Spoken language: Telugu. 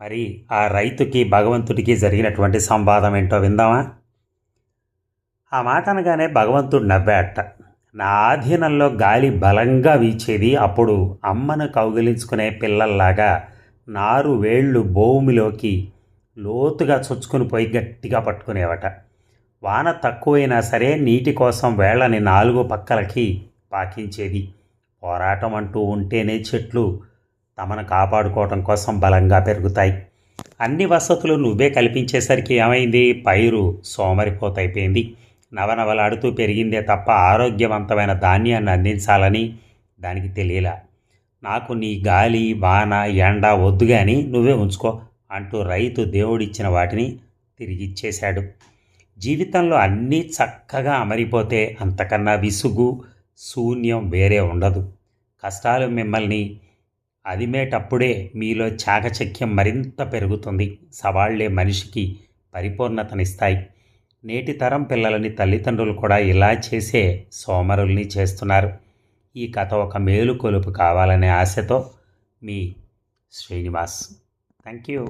మరి ఆ రైతుకి భగవంతుడికి జరిగినటువంటి సంవాదం ఏంటో విందామా? ఆ మాట అనగానే భగవంతుడు నవ్వాట. నా ఆధీనంలో గాలి బలంగా వీచేది. అప్పుడు అమ్మను కౌగిలించుకునే పిల్లల్లాగా నారు వేళ్ళు భూమిలోకి లోతుగా చొచ్చుకుని పోయి గట్టిగా పట్టుకునేవట. వాన తక్కువైనా సరే నీటి కోసం వేళ్ళని నాలుగు పక్కలకి పాకించేది. పోరాటం అంటూ ఉంటేనే చెట్లు తమను కాపాడుకోవటం కోసం బలంగా పెరుగుతాయి. అన్ని వసతులు నువ్వే కల్పించేసరికి ఏమైంది? పైరు సోమరిపోతైపోయింది. నవనవలాడుతూ పెరిగిందే తప్ప ఆరోగ్యవంతమైన ధాన్యాన్ని అందించాలని దానికి తెలియలా. నాకు నీ గాలి వాన ఎండ వద్దు కానీ నువ్వే ఉంచుకో అంటూ రైతు దేవుడిచ్చిన వాటిని తిరిగిచ్చేశాడు. జీవితంలో అన్నీ చక్కగా అమరిపోతే అంతకన్నా విసుగు శూన్యం వేరే ఉండదు. కష్టాలు మిమ్మల్ని అదిమేటప్పుడే మీలో చాకచక్యం మరింత పెరుగుతుంది. సవాళ్లే మనిషికి పరిపూర్ణతనిస్తాయి. నేటి తరం పిల్లలని తల్లిదండ్రులు కూడా ఇలా చేసే సోమరుల్ని చేస్తున్నారు. ఈ కథ ఒక మేలుకొలుపు కావాలనే ఆశతో మీ శ్రీనివాస్. Thank you.